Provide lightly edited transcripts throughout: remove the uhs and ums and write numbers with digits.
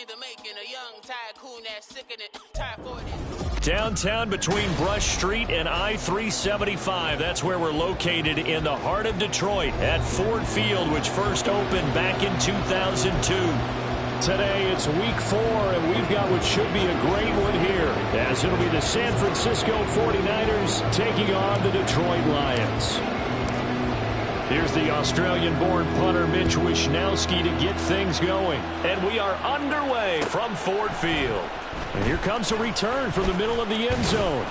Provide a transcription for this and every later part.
in the making, a young tycoon that's sickening, typhoid. Downtown between Brush Street and I-375. That's where we're located in the heart of Detroit at Ford Field, which first opened back in 2002. Today it's week 4, and we've got what should be a great one here, as it'll be the San Francisco 49ers taking on the Detroit Lions. Here's the Australian-born punter Mitch Wishnowsky to get things going. And we are underway from Ford Field. And here comes a return from the middle of the end zone.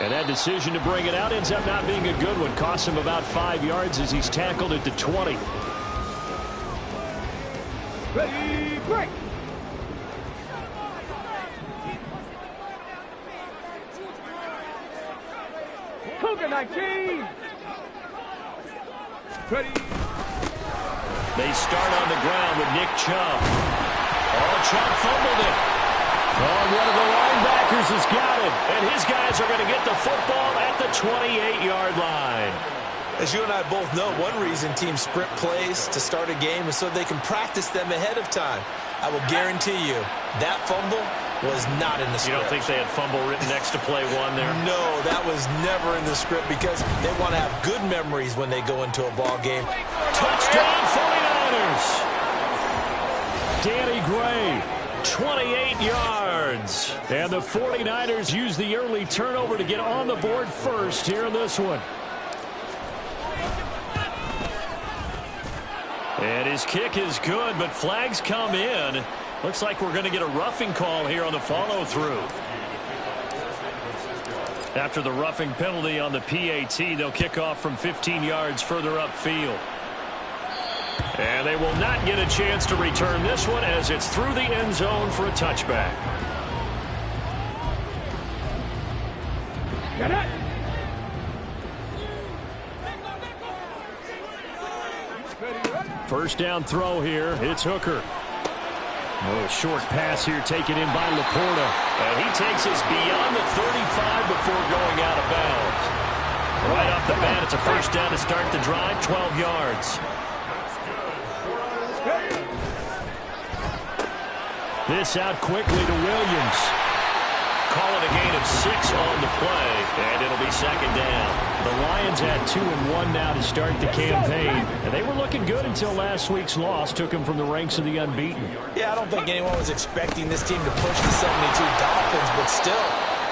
And that decision to bring it out ends up not being a good one. Cost him about 5 yards as he's tackled at the 20. Ready, break! Cougar 19! Ready. They start on the ground with Nick Chubb. Oh, Chubb fumbled it. Oh, one of the linebackers has got it. And his guys are going to get the football at the 28-yard line. As you and I both know, one reason teams sprint plays to start a game is so they can practice them ahead of time. I will guarantee you that fumble was not in the script. You don't think they had fumble written next to play one there? No, that was never in the script because they want to have good memories when they go into a ball game. Touchdown 49ers! Danny Gray, 28 yards. And the 49ers use the early turnover to get on the board first here in this one. And his kick is good, but flags come in. Looks like we're going to get a roughing call here on the follow-through. After the roughing penalty on the PAT, they'll kick off from 15 yards further upfield. And they will not get a chance to return this one as it's through the end zone for a touchback. Get it! First down throw here. It's Hooker. Oh, short pass here taken in by Laporta. And he takes us beyond the 35 before going out of bounds. Right off the bat, it's a first down to start the drive, 12 yards. This out quickly to Williams. Call it a gain of 6 on the play, and it'll be second down. The Lions had 2-1 now to start the campaign, and they were looking good until last week's loss took them from the ranks of the unbeaten. Yeah, I don't think anyone was expecting this team to push the 72 Dolphins, but still,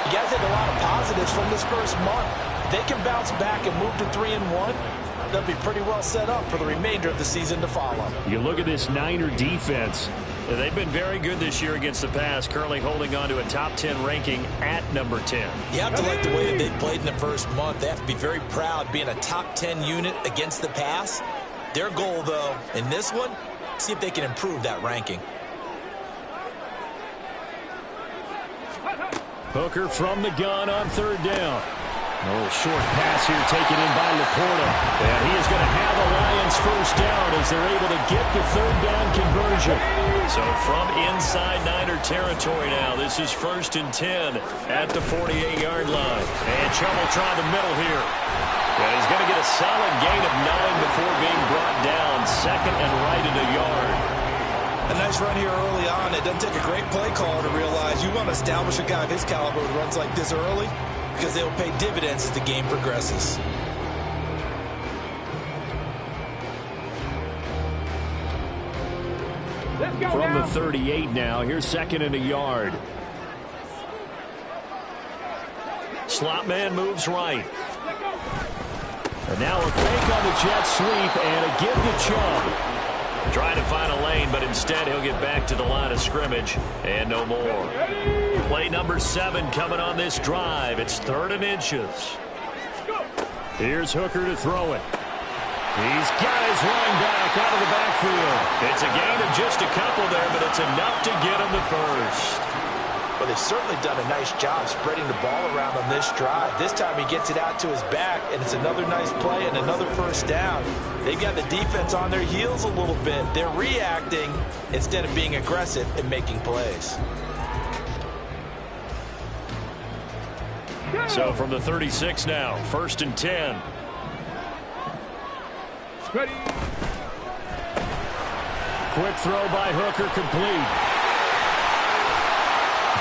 you got to take a lot of positives from this first month. If they can bounce back and move to 3-1, they'll be pretty well set up for the remainder of the season to follow. You look at this Niner defense. They've been very good this year against the pass, currently holding on to a top 10 ranking at number 10. You have to like the way that they played in the first month. They have to be very proud being a top 10 unit against the pass. Their goal, though, in this one, see if they can improve that ranking. Hooker from the gun on third down. Oh, short pass here taken in by Laporta. And he is going to have a Lions first down as they're able to get the third down conversion. So from inside Niner territory now, this is 1st and 10 at the 48-yard line. And Chubb will try the middle here. And he's going to get a solid gain of 9 before being brought down. Second and right at a yard. A nice run here early on. It doesn't take a great play caller to realize you want to establish a guy of his caliber who runs like this early, because they'll pay dividends as the game progresses. From the 38 now, here's second and a yard. Slot man moves right. And now a fake on the jet sweep and a give to Chubb. Trying to find a lane, but instead he'll get back to the line of scrimmage and no more. Play number 7 coming on this drive. It's 3rd and inches. Here's Hooker to throw it. He's got his running back out of the backfield. It's a gain of just a couple there, but it's enough to get him the first. Well, they've certainly done a nice job spreading the ball around on this drive. This time he gets it out to his back, and it's another nice play and another first down. They've got the defense on their heels a little bit. They're reacting instead of being aggressive and making plays. So from the 36 now, 1st and 10. Ready. Quick throw by Hooker, complete.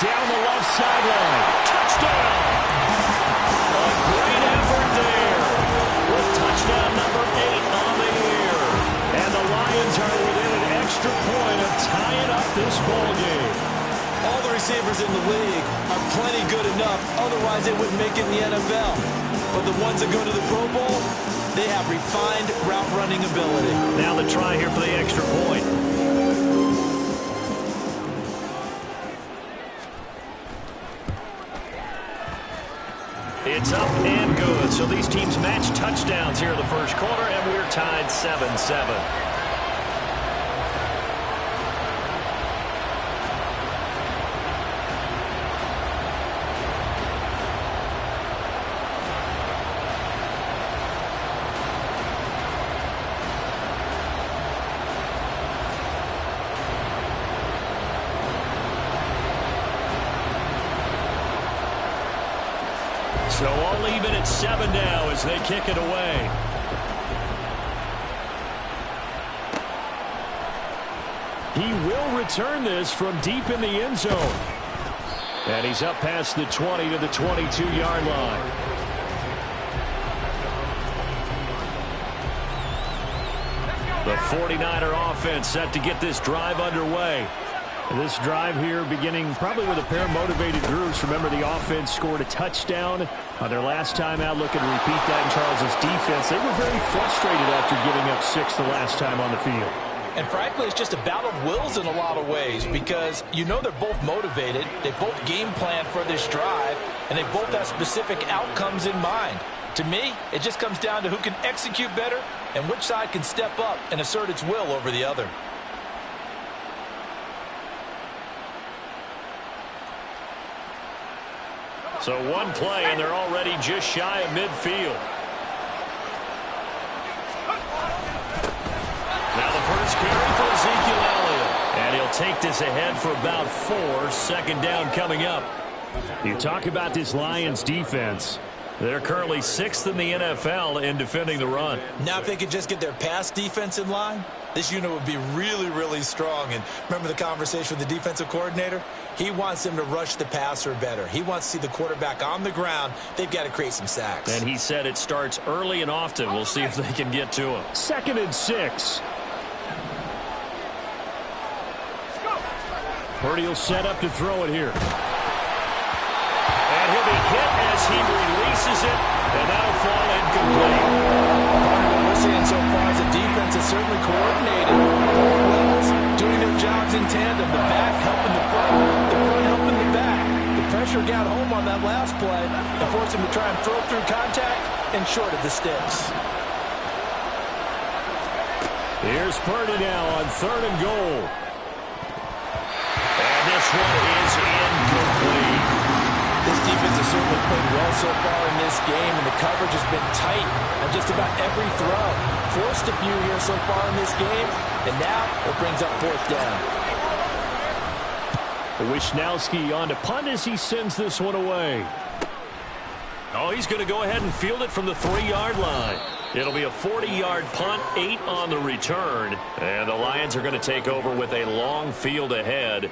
down the left sideline. Touchdown! A great effort there. With touchdown number 8 on the year. And the Lions are within an extra point of tying up this ball game. All the receivers in the league are plenty good enough, otherwise they wouldn't make it in the NFL. But the ones that go to the Pro Bowl, they have refined route running ability. Now the try here for the extra point. It's up and good. So these teams match touchdowns here in the first quarter, and we're tied 7-7. So all even at 7 now as they kick it away. He will return this from deep in the end zone. And he's up past the 20 to the 22-yard line. The 49er offense set to get this drive underway. This drive here beginning probably with a pair of motivated groups. Remember, the offense scored a touchdown on their last time out. Looking to repeat that in Charles' defense. They were very frustrated after giving up 6 the last time on the field. And frankly, it's just a battle of wills in a lot of ways because you know they're both motivated. They both game plan for this drive, and they both have specific outcomes in mind. To me, it just comes down to who can execute better and which side can step up and assert its will over the other. So one play, and they're already just shy of midfield. Now the first carry for Ezekiel Elliott. And he'll take this ahead for about 4. Second down coming up. You talk about this Lions defense. They're currently 6th in the NFL in defending the run. Now if they could just get their pass defense in line, this unit would be really, really strong. And remember the conversation with the defensive coordinator? He wants them to rush the passer better. He wants to see the quarterback on the ground. They've got to create some sacks. And he said it starts early and often. We'll see if they can get to him. 2nd and 6. Purdy will set up to throw it here. And he'll be hit as he releases it, and that'll fall incomplete. What we're seeing so far is the defense is certainly coordinated. Both levels doing their jobs in tandem. The back helping the front helping the back. The pressure got home on that last play and forced him to try and throw through contact and short of the sticks. Here's Purdy now on 3rd and goal. And this one is incomplete. This defense has certainly played well so far in this game, and the coverage has been tight on just about every throw. Forced a few here so far in this game, and now it brings up 4th down. Wishnowski on to punt as he sends this one away. Oh, he's going to go ahead and field it from the 3-yard line. It'll be a 40-yard punt, 8 on the return, and the Lions are going to take over with a long field ahead.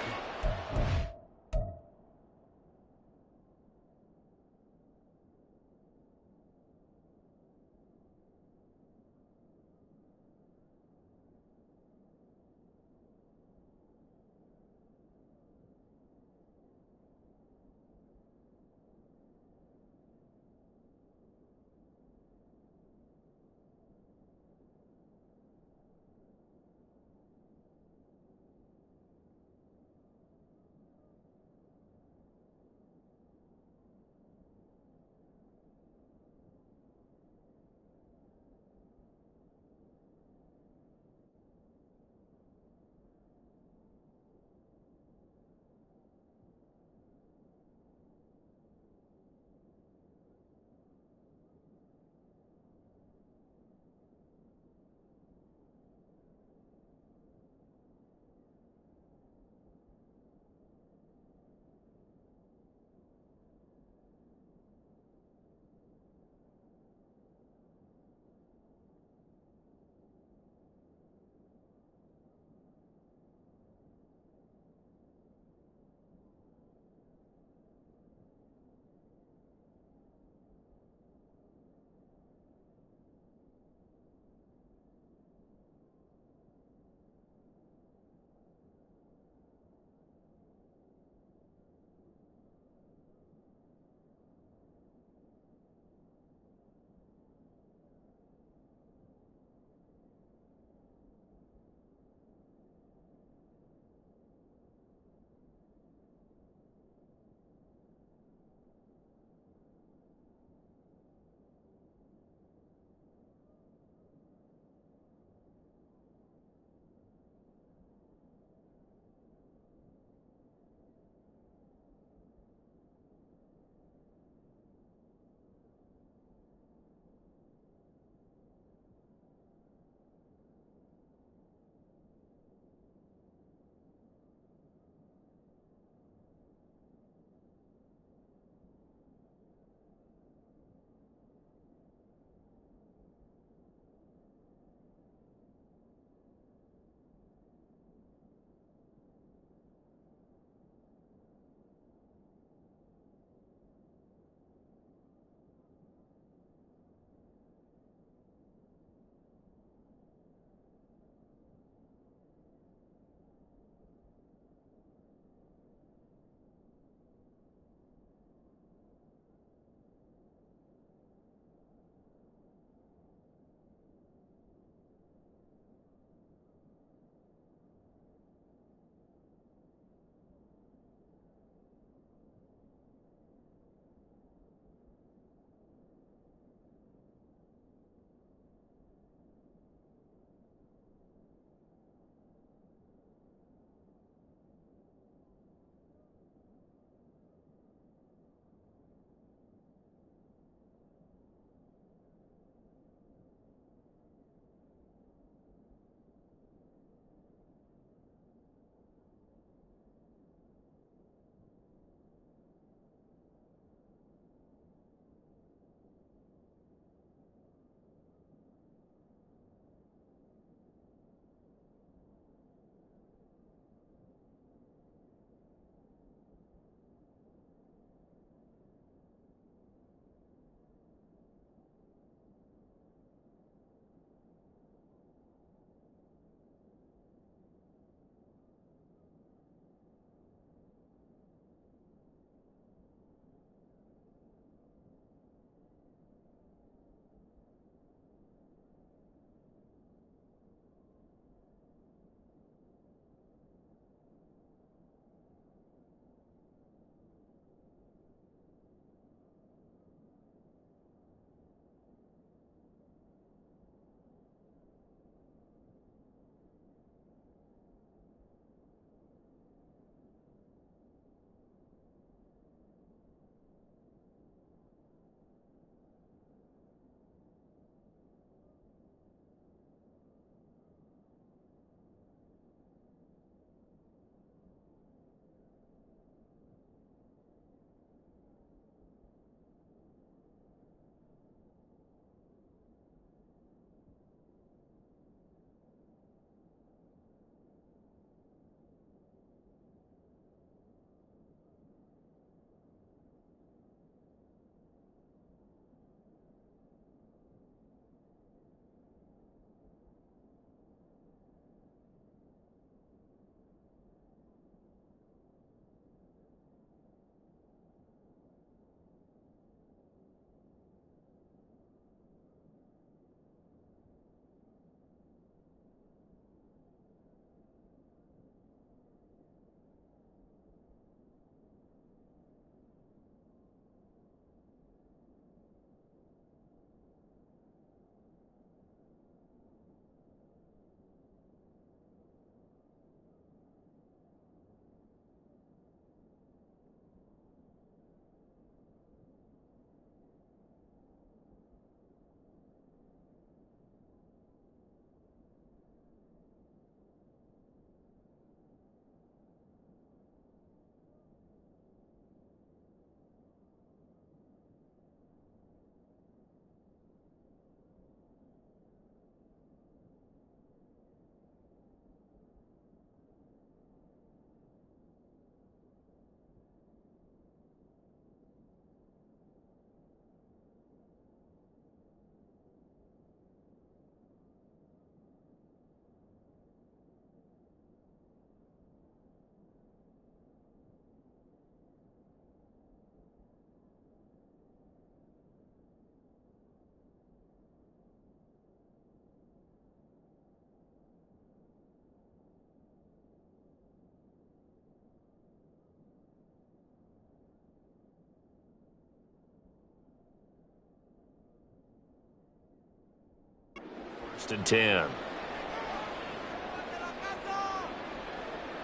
First and 10.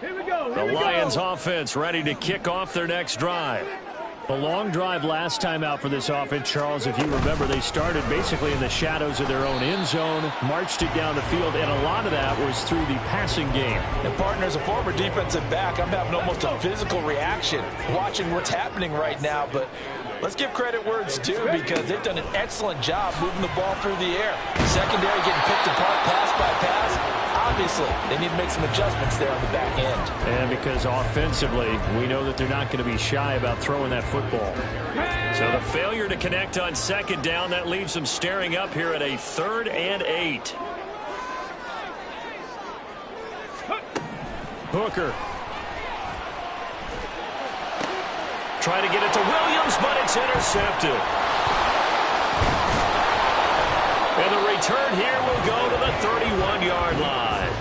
Here we go. The Lions offense ready to kick off their next drive. The long drive last time out for this offense, Charles, if you remember, they started basically in the shadows of their own end zone, marched it down the field, and a lot of that was through the passing game. And partner, as a former defensive back, I'm having almost a physical reaction watching what's happening right now, but let's give credit where it's due because they've done an excellent job moving the ball through the air. Secondary getting picked apart pass by pass. Obviously, they need to make some adjustments there on the back end. And because offensively, we know that they're not going to be shy about throwing that football. So the failure to connect on second down, that leaves them staring up here at a 3rd and 8. Hooker. Try to get it to Williams, but it's intercepted. And the return here will go to the 31-yard line.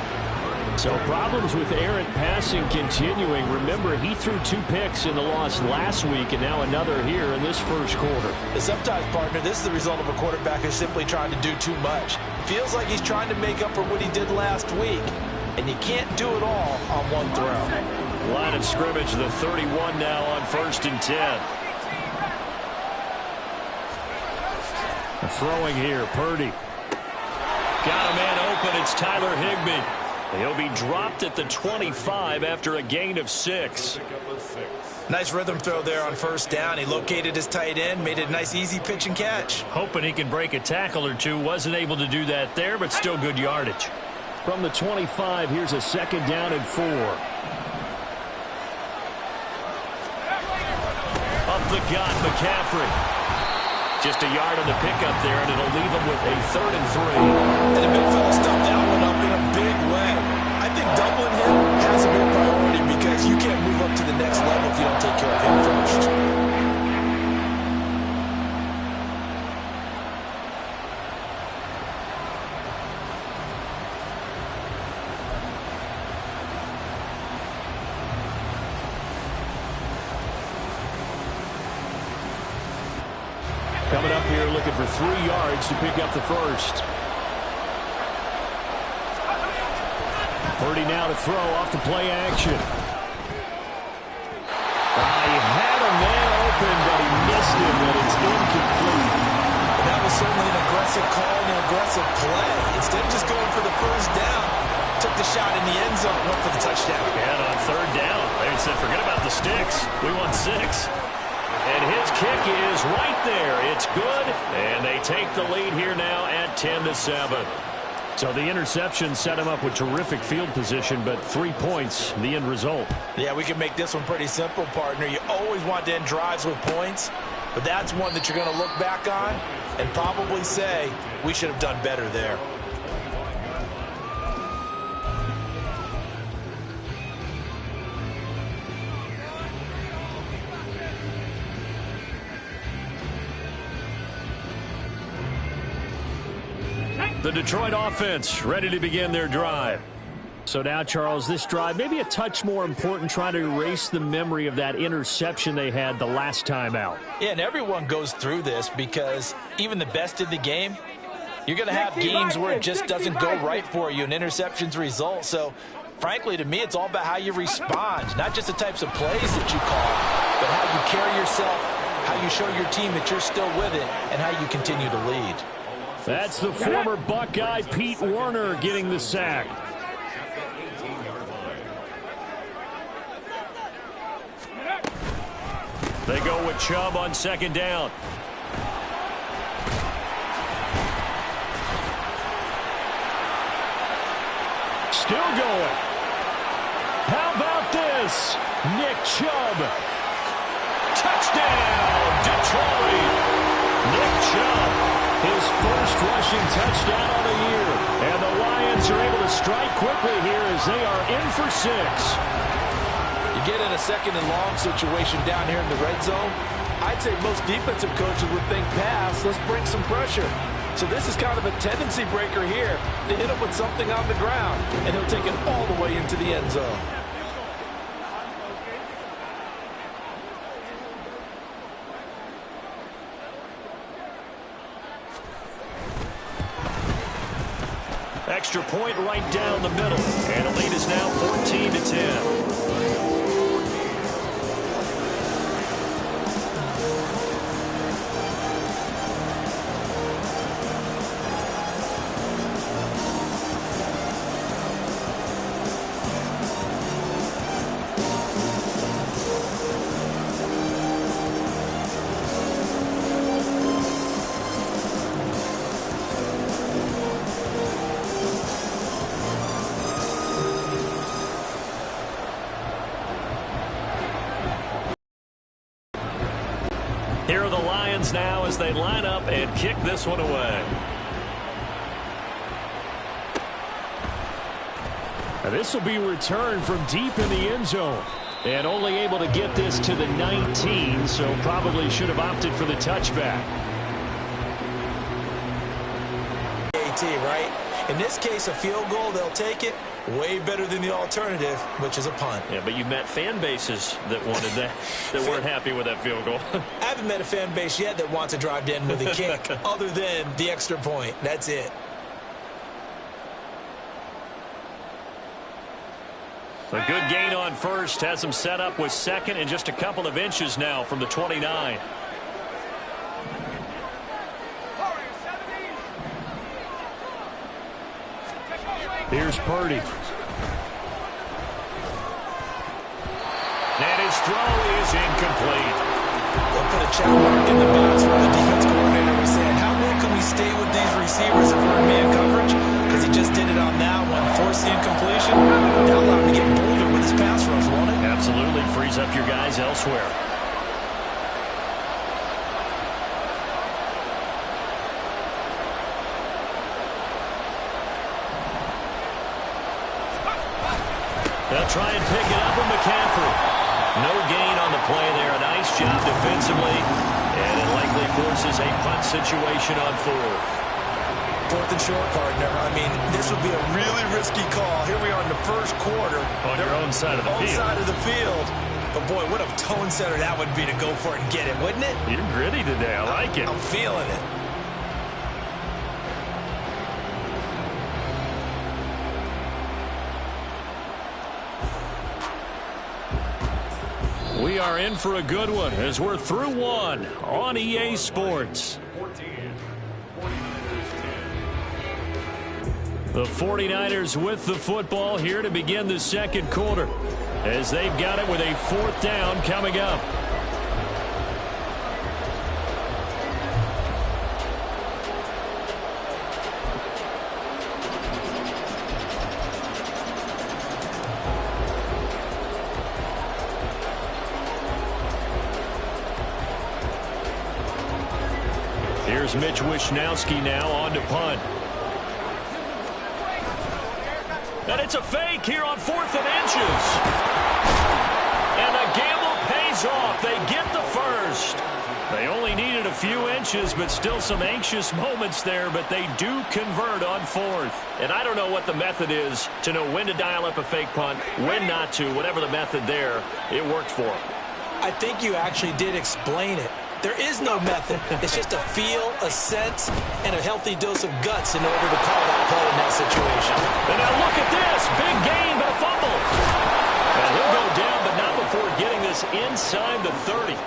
So problems with errant passing continuing. Remember, he threw 2 picks in the loss last week, and now another here in this first quarter. Sometimes, partner, this is the result of a quarterback who's simply trying to do too much. Feels like he's trying to make up for what he did last week, and you can't do it all on one throw. Line of scrimmage, the 31 now on 1st and 10. Throwing here, Purdy. Got a man open, it's Tyler Higbee. He'll be dropped at the 25 after a gain of 6. Nice rhythm throw there on 1st down. He located his tight end, made it a nice easy pitch and catch. Hoping he can break a tackle or two. Wasn't able to do that there, but still good yardage. From the 25, here's a 2nd down and 4. Up the gut, McCaffrey. Just a yard on the pickup there, and it'll leave him with a 3rd and 3. And the big fella stuffed that one up in a big way. I think doubling him has to be a priority because you can't move up to the next level if you don't take care of him first. Coming up here looking for 3 yards to pick up the first. Purdy now to throw off the play action. He had a man open, but he missed him, and it's incomplete. And that was certainly an aggressive call and an aggressive play. Instead of just going for the 1st down, took the shot in the end zone, went for the touchdown. And on 3rd down, they said, forget about the sticks. We want 6. And his kick is right there. It's good. And they take the lead here now at 10-7. So the interception set him up with terrific field position, but 3 points, the end result. Yeah, we can make this one pretty simple, partner. You always want to end drives with points, but that's one that you're going to look back on and probably say, we should have done better there. The Detroit offense ready to begin their drive. So now, Charles, this drive maybe a touch more important, trying to erase the memory of that interception they had the last time out. Yeah, and everyone goes through this because even the best in the game, you're going to have games where it just doesn't go right for you and interceptions result. So, frankly, to me, it's all about how you respond, not just the types of plays that you call, but how you carry yourself, how you show your team that you're still with it, and how you continue to lead. That's the former Buckeye Pete Werner getting the sack. They go with Chubb on 2nd down. Still going. How about this? Nick Chubb. Touchdown, Detroit. Nick Chubb. His first rushing touchdown on the year. And the Lions are able to strike quickly here as they are in for 6. You get in a 2nd and long situation down here in the red zone, I'd say most defensive coaches would think pass, let's bring some pressure. So this is kind of a tendency breaker here to hit him with something on the ground, and he'll take it all the way into the end zone. extra point right down the middle. And the lead is now 14-10. Here are the Lions now as they line up and kick this one away. This will be returned from deep in the end zone. And only able to get this to the 19, so probably should have opted for the touchback. Right? In this case, a field goal, they'll take it. Way better than the alternative, which is a punt. Yeah, but you met fan bases that wanted that, that weren't happy with that field goal. I haven't met a fan base yet that wants to drive in with a kick other than the extra point. That's it. A good gain on first. Has him set up with second and just a couple of inches now from the 29. Here's Purdy. And his throw is incomplete. They'll put a check mark in the box where the defense coordinator was saying, how well can we stay with these receivers if we're in man coverage? Because he just did it on that one. Force the incompletion. That'll allow him to get bolder with his pass rush, won't it? Absolutely. Frees up your guys elsewhere. They'll try and pick it up with McCaffrey. No gain on the play there. A nice job defensively. And it likely forces a punt situation on fourth. Fourth and short, partner. I mean, this would be a really risky call. Here we are in the first quarter. On your own side of the field. Side of the field. But, boy, what a tone setter that would be to go for it and get it, wouldn't it? You're gritty today. I like it. I'm feeling it. We are in for a good one as we're through one on EA Sports. The 49ers with the football here to begin the second quarter as they've got it with a fourth down coming up. Here's Mitch Wishnowsky now on to punt. And it's a fake here on 4th and inches. And the gamble pays off. They get the first. They only needed a few inches, but still some anxious moments there, but they do convert on 4th. And I don't know what the method is to know when to dial up a fake punt, when not to, whatever the method there, it worked for them. I think you actually did explain it. There is no method. It's just a feel, a sense, and a healthy dose of guts in order to call that play in that situation. And now look at this. Big gain, but a fumble. And he'll go down, but not before getting this inside the 30.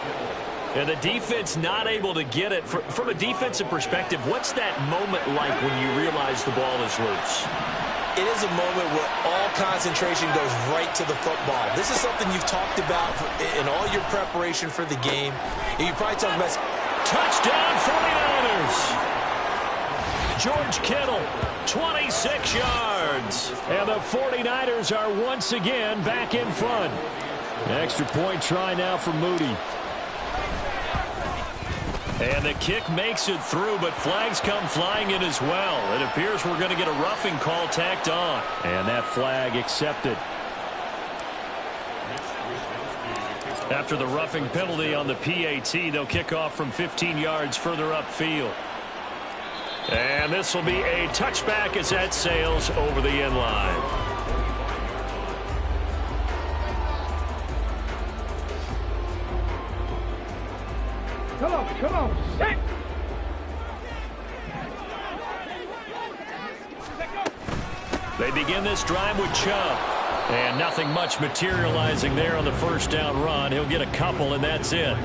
And the defense not able to get it. From a defensive perspective, what's that moment like when you realize the ball is loose? It is a moment where all concentration goes right to the football. This is something you've talked about in all your preparation for the game. You probably talked about touchdown 49ers. George Kittle, 26 yards. And the 49ers are once again back in front. Extra point try now for Moody. And the kick makes it through, but flags come flying in as well. It appears we're going to get a roughing call tacked on. And that flag accepted. After the roughing penalty on the PAT, they'll kick off from 15 yards further upfield. And this will be a touchback as that sails over the end line. Come on, set. begin this drive with Chubb. And nothing much materializing there on the first down run. He'll get a couple, and that's it.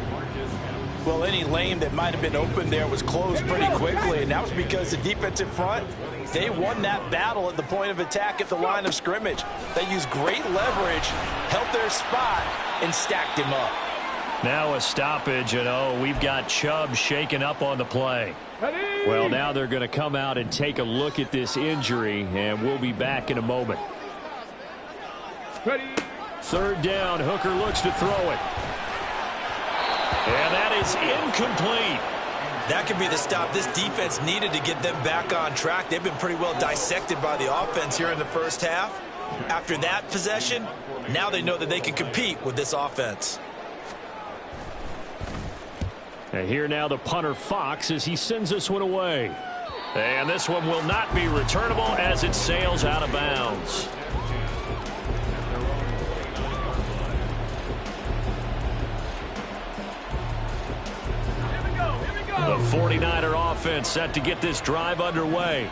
Well, any lane that might have been open there was closed pretty quickly, and that was because the defensive front, they won that battle at the point of attack at the line of scrimmage. They used great leverage, held their spot, and stacked him up. Now a stoppage, and we've got Chubb shaken up on the play. Well, now they're going to come out and take a look at this injury, and we'll be back in a moment. Third down, Hooker looks to throw it. And that is incomplete. That could be the stop this defense needed to get them back on track. They've been pretty well dissected by the offense here in the first half. After that possession, now they know that they can compete with this offense. And here now the punter Fox as he sends this one away. And this one will not be returnable as it sails out of bounds. The 49er offense set to get this drive underway.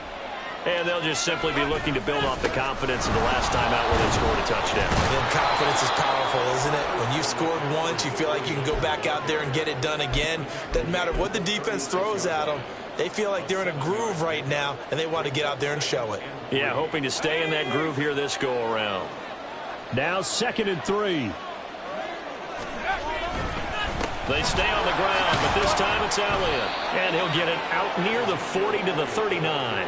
And they'll just simply be looking to build off the confidence of the last time out where they scored a touchdown. And confidence is powerful, isn't it? When you've scored once, you feel like you can go back out there and get it done again. Doesn't matter what the defense throws at them. They feel like they're in a groove right now, and they want to get out there and show it. Yeah, hoping to stay in that groove here this go-around. Now 2nd and 3. They stay on the ground, but this time it's Elliott. And he'll get it out near the 40 to the 39.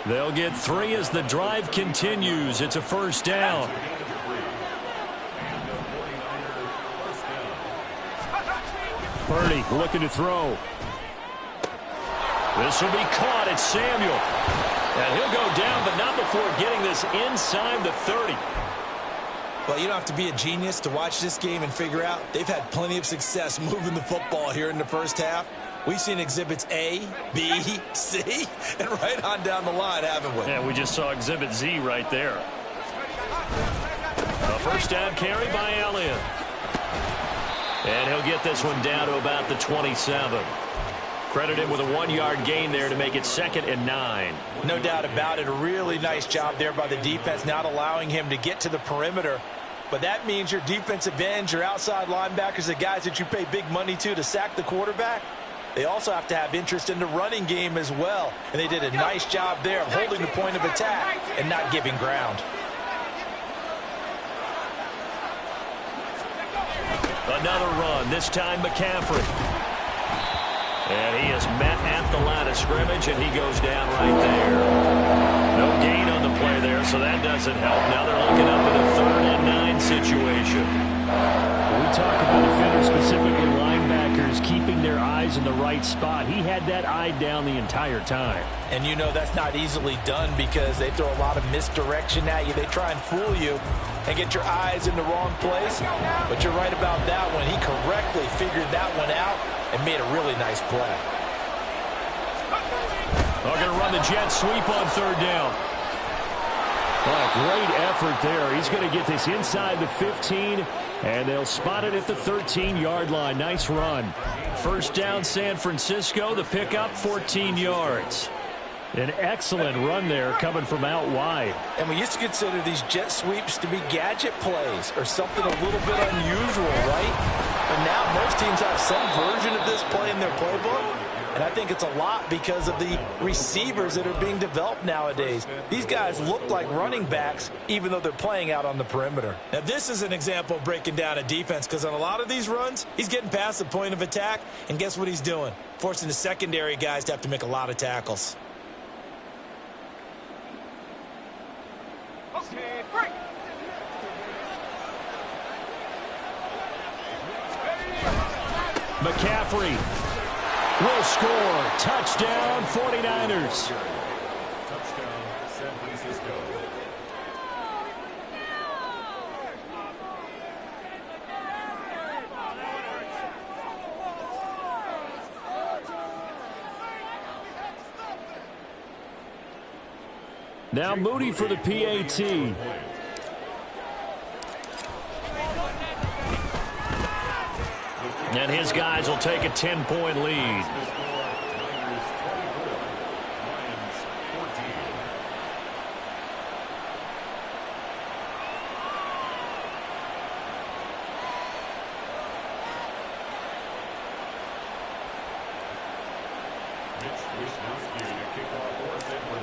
They'll get 3 as the drive continues. It's a first down. Purdy looking to throw. This will be caught. It's Samuel. And he'll go down, but not before getting this inside the 30. Well, you don't have to be a genius to watch this game and figure out they've had plenty of success moving the football here in the first half. We've seen exhibits A, B, C, and right on down the line, haven't we? Yeah, we just saw exhibit Z right there. A first down carry by Elliott. And he'll get this one down to about the 27. Credit him with a 1-yard gain there to make it 2nd and 9. No doubt about it. A really nice job there by the defense, not allowing him to get to the perimeter. But that means your defensive ends, your outside linebackers, the guys that you pay big money to sack the quarterback, they also have to have interest in the running game as well. And they did a nice job there of holding the point of attack and not giving ground. Another run, this time McCaffrey. And he is met at the line of scrimmage, and he goes down right there. No gain on the play there, so that doesn't help. Now they're looking up at a 3rd and 9 situation. We talk about defenders, specifically linebackers, keeping their eyes in the right spot. He had that eye down the entire time. And you know that's not easily done because they throw a lot of misdirection at you. They try and fool you and get your eyes in the wrong place. But you're right about that one. He correctly figured that one out and made a really nice play. They're going to run the jet sweep on 3rd down. Oh, great effort there. He's going to get this inside the 15, and they'll spot it at the 13-yard line. Nice run. First down, San Francisco. The pickup, 14 yards. An excellent run there coming from out wide. And we used to consider these jet sweeps to be gadget plays or something a little bit unusual, right? And now most teams have some version of this play in their playbook. And I think it's a lot because of the receivers that are being developed nowadays. These guys look like running backs even though they're playing out on the perimeter. Now this is an example of breaking down a defense because on a lot of these runs, he's getting past the point of attack. And guess what he's doing? Forcing the secondary guys to have to make a lot of tackles. McCaffrey will score. Touchdown, 49ers. Touchdown, San Francisco. Now Moody for the PAT. And his guys will take a 10-point lead.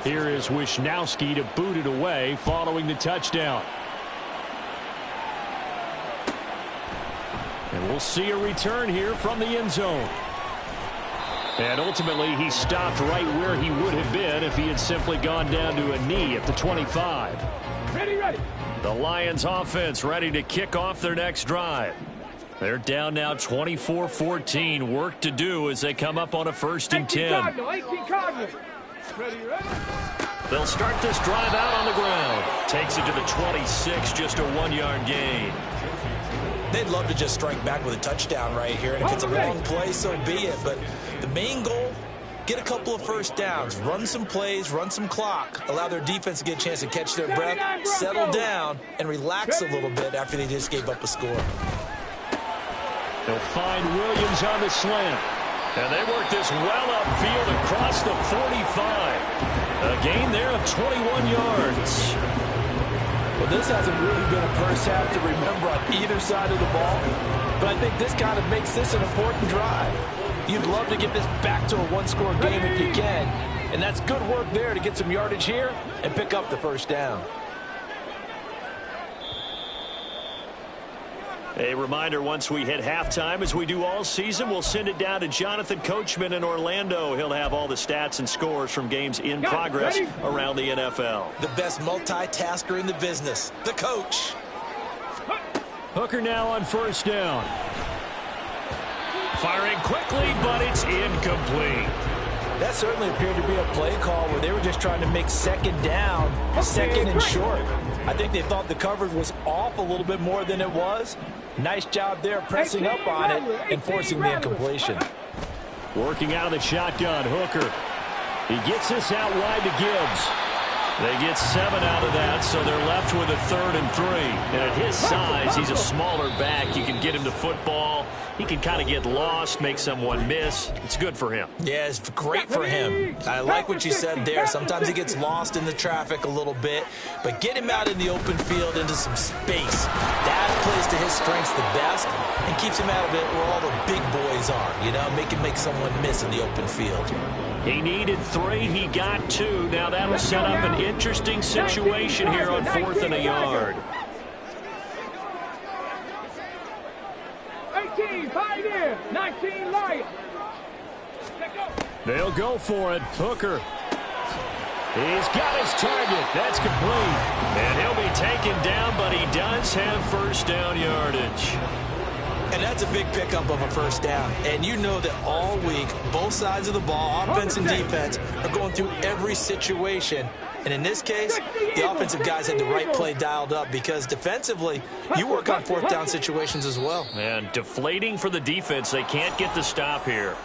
Here is Wisnowski to boot it away following the touchdown. And we'll see a return here from the end zone. And ultimately, he stopped right where he would have been if he had simply gone down to a knee at the 25. Ready, ready. The Lions offense ready to kick off their next drive. They're down now 24-14. Work to do as they come up on a 1st and 10. 18 Cardinals. Ready, ready. They'll start this drive out on the ground. Takes it to the 26, just a 1-yard gain. They'd love to just strike back with a touchdown right here, and if it's a long play, so be it. But the main goal, get a couple of first downs, run some plays, run some clock, allow their defense to get a chance to catch their breath, settle down, and relax a little bit after they just gave up a score. They'll find Williams on the slant. And they work this well upfield across the 45. A gain there of 21 yards. Well, this hasn't really been a first half to remember on either side of the ball, but I think this kind of makes this an important drive. You'd love to get this back to a one-score game if you can, and that's good work there to get some yardage here and pick up the first down. A reminder, once we hit halftime, as we do all season, we'll send it down to Jonathan Coachman in Orlando. He'll have all the stats and scores from games in progress around the NFL. The best multitasker in the business, the coach. Hooker now on 1st down. Firing quickly, but it's incomplete. That certainly appeared to be a play call where they were just trying to make 2nd down, 2nd and short. I think they thought the coverage was off a little bit more than it was. Nice job there pressing up on it and forcing the incompletion. Working out of the shotgun, Hooker. He gets this out wide to Gibbs. They get 7 out of that, so they're left with a 3rd and 3. And at his size, he's a smaller back. You can get him to football. He can kind of get lost, make someone miss. It's good for him. Yeah, it's great for him. I like what you said there. Sometimes he gets lost in the traffic a little bit, but get him out in the open field into some space. That plays to his strengths the best and keeps him out of it where all the big boys are, you know, make someone miss in the open field. He needed 3. He got 2. Now that'll set up an interesting situation here on 4th and a yard. 18 Pioneer, 19 Lions. They'll go for it. Hooker. He's got his target. That's complete. And he'll be taken down, but he does have 1st down yardage. And that's a big pickup of a 1st down. And you know that all week, both sides of the ball, offense and defense, are going through every situation. And in this case, the offensive guys had the right play dialed up because defensively, you work on 4th down situations as well. And deflating for the defense. They can't get the stop here.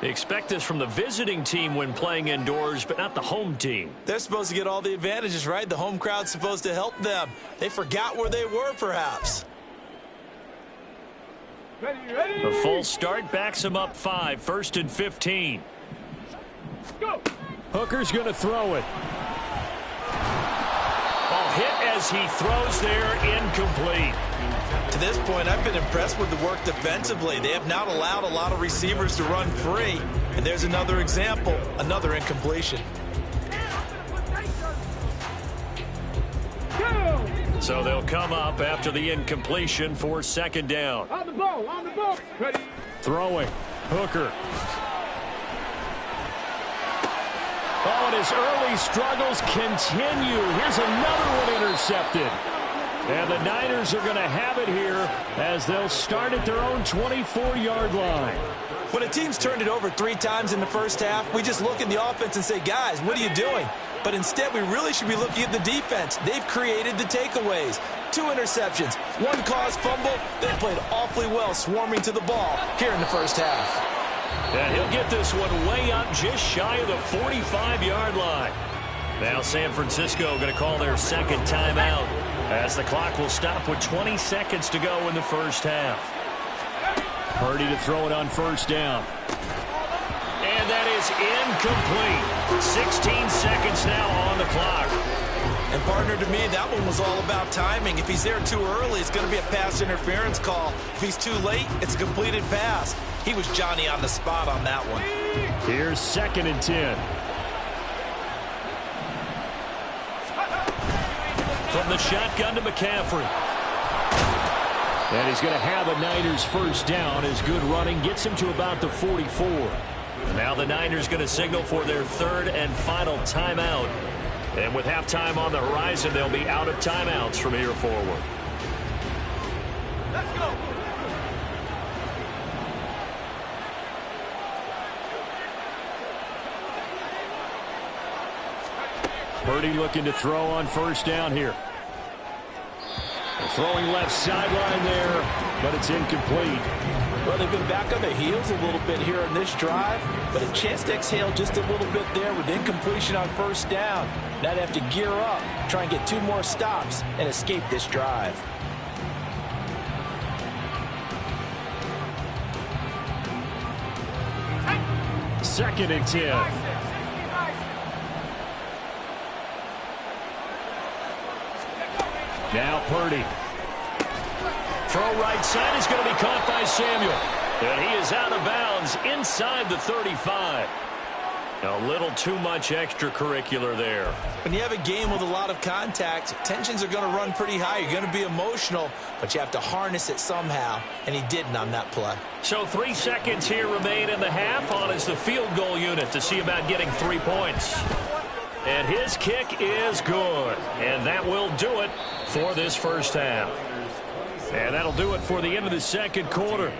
They expect this from the visiting team when playing indoors, but not the home team. They're supposed to get all the advantages, right? The home crowd's supposed to help them. They forgot where they were, perhaps. Ready. The full start backs him up 5, 1st and 15. Go. Hooker's going to throw it. Ball hit as he throws there, incomplete. To this point, I've been impressed with the work defensively. They have not allowed a lot of receivers to run free. And there's another example, another incompletion. Go. So they'll come up after the incompletion for 2nd down. On the ball. Ready. Throwing. Hooker. Oh, and his early struggles continue. Here's another one intercepted. And the Niners are going to have it here as they'll start at their own 24-yard line. When a team's turned it over 3 times in the first half, we just look at the offense and say, guys, what are you doing? But instead, we really should be looking at the defense. They've created the takeaways. 2 interceptions, 1 caused fumble. They played awfully well swarming to the ball here in the first half. And he'll get this one way up just shy of the 45-yard line. Now San Francisco going to call their 2nd timeout as the clock will stop with 20 seconds to go in the first half. Purdy to throw it on 1st down. And that is incomplete. 16 seconds now on the clock. And partner, to me, that one was all about timing. If he's there too early, it's going to be a pass interference call. If he's too late, it's a completed pass. He was Johnny on the spot on that one. Here's 2nd and 10. From the shotgun to McCaffrey. And he's going to have a Niners first down as good running gets him to about the 44. And now the Niners going to signal for their 3rd and final timeout. And with halftime on the horizon, they'll be out of timeouts from here forward. Let's go. Purdy looking to throw on first down here. Throwing left sideline there, but it's incomplete. Well, they've been back on their heels a little bit here in this drive, but a chance to exhale just a little bit there with incompletion on first down. Now they have to gear up, try and get 2 more stops, and escape this drive. Second and 10. Now Purdy. Throw right side is going to be caught by Samuel. And he is out of bounds inside the 35. A little too much extracurricular there. When you have a game with a lot of contact, tensions are going to run pretty high. You're going to be emotional, but you have to harness it somehow, and he didn't on that play. So 3 seconds here remain in the half. On is the field goal unit to see about getting 3 points. And his kick is good. And that will do it for this first half. And that'll do it for the end of the second quarter.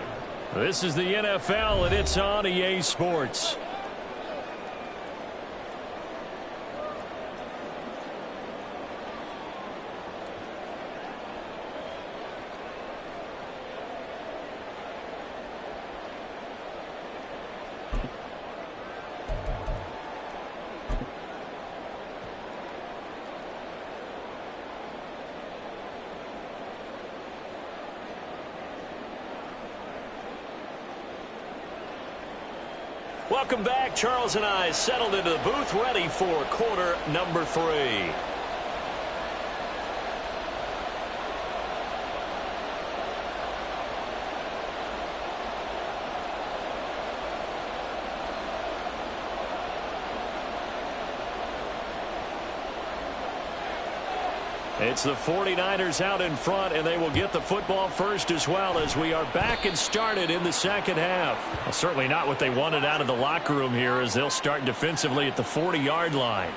This is the NFL, and it's on EA Sports. Welcome back. Charles and I settled into the booth, ready for quarter number 3. It's the 49ers out in front, and they will get the football first as well as we are back and started in the second half. Well, certainly not what they wanted out of the locker room here as they'll start defensively at the 40-yard line.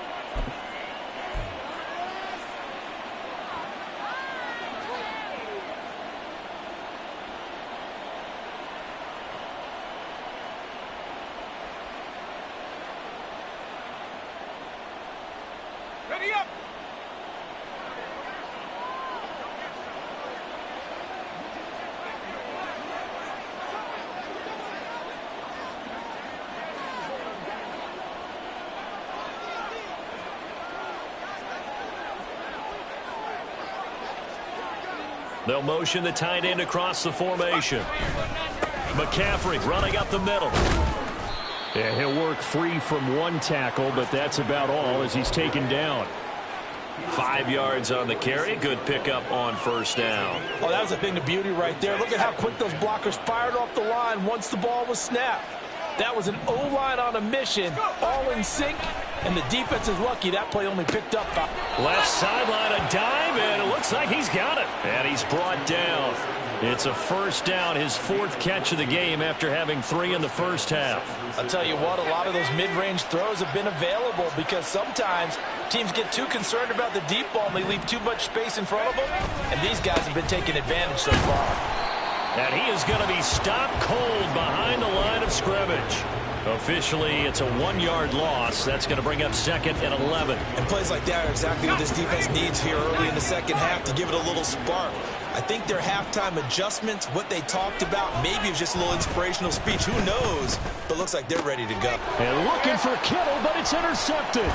Ready up. They'll motion the tight end across the formation. McCaffrey running up the middle. Yeah, he'll work free from 1 tackle, but that's about all as he's taken down. 5 yards on the carry. Good pickup on first down. Oh, that was a thing of beauty right there. Look at how quick those blockers fired off the line once the ball was snapped. That was an O-line on a mission, all in sync, and the defense is lucky that play only picked up 5. Left sideline, a dive, and it looks like he's got it. And he's brought down. It's a first down, his 4th catch of the game after having 3 in the first half. I'll tell you what, a lot of those mid-range throws have been available because sometimes teams get too concerned about the deep ball and they leave too much space in front of them, and these guys have been taking advantage so far. And he is going to be stopped cold behind the line of scrimmage. Officially, it's a 1-yard loss. That's going to bring up 2nd and 11. And plays like that are exactly what this defense needs here early in the second half to give it a little spark. I think their halftime adjustments, what they talked about, maybe it was just a little inspirational speech. Who knows? But looks like they're ready to go. And looking for Kittle, but it's intercepted.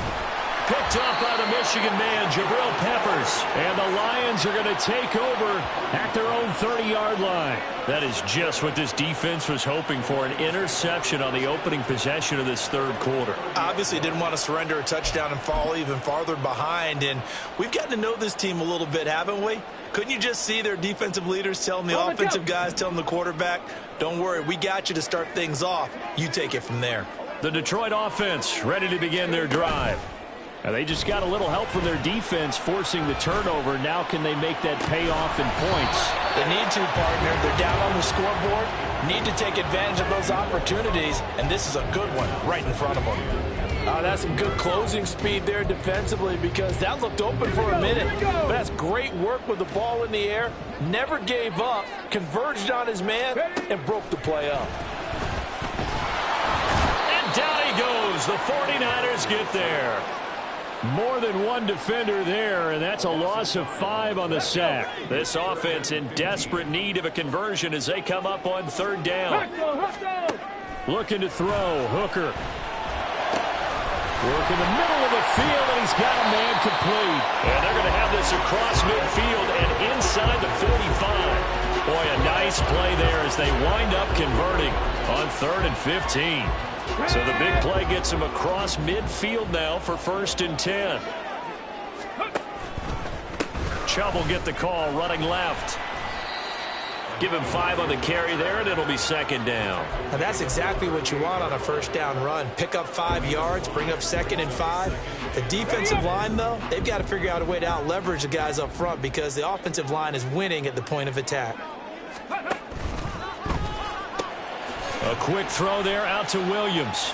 Picked Picked up by the Michigan man, Jabril Peppers. And the Lions are going to take over at their own 30-yard line. That is just what this defense was hoping for, an interception on the opening possession of this third quarter. Obviously didn't want to surrender a touchdown and fall even farther behind. And we've gotten to know this team a little bit, haven't we? Couldn't you just see their defensive leaders telling the offensive guys, telling the quarterback, don't worry, we got you to start things off. You take it from there. The Detroit offense ready to begin their drive. Now they just got a little help from their defense forcing the turnover. Now can they make that pay off in points? They need to, partner. They're down on the scoreboard. Need to take advantage of those opportunities, and this is a good one right in front of them. That's some good closing speed there defensively because that looked open for a minute. But that's great work with the ball in the air. Never gave up, converged on his man, and broke the play up. And down he goes. The 49ers get there. More than one defender there, and that's a loss of 5 on the sack. This offense in desperate need of a conversion as they come up on third down. Looking to throw. Hooker. Work in the middle of the field, and he's got a man complete. And they're going to have this across midfield and inside the 45. Boy, a nice play there as they wind up converting on 3rd and 15. So the big play gets him across midfield now for 1st and 10. Chubb will get the call running left. Give him 5 on the carry there, and it'll be 2nd down. And that's exactly what you want on a 1st down run. Pick up 5 yards, bring up 2nd and 5. The defensive line, though, they've got to figure out a way to out-leverage the guys up front because the offensive line is winning at the point of attack. A quick throw there out to Williams.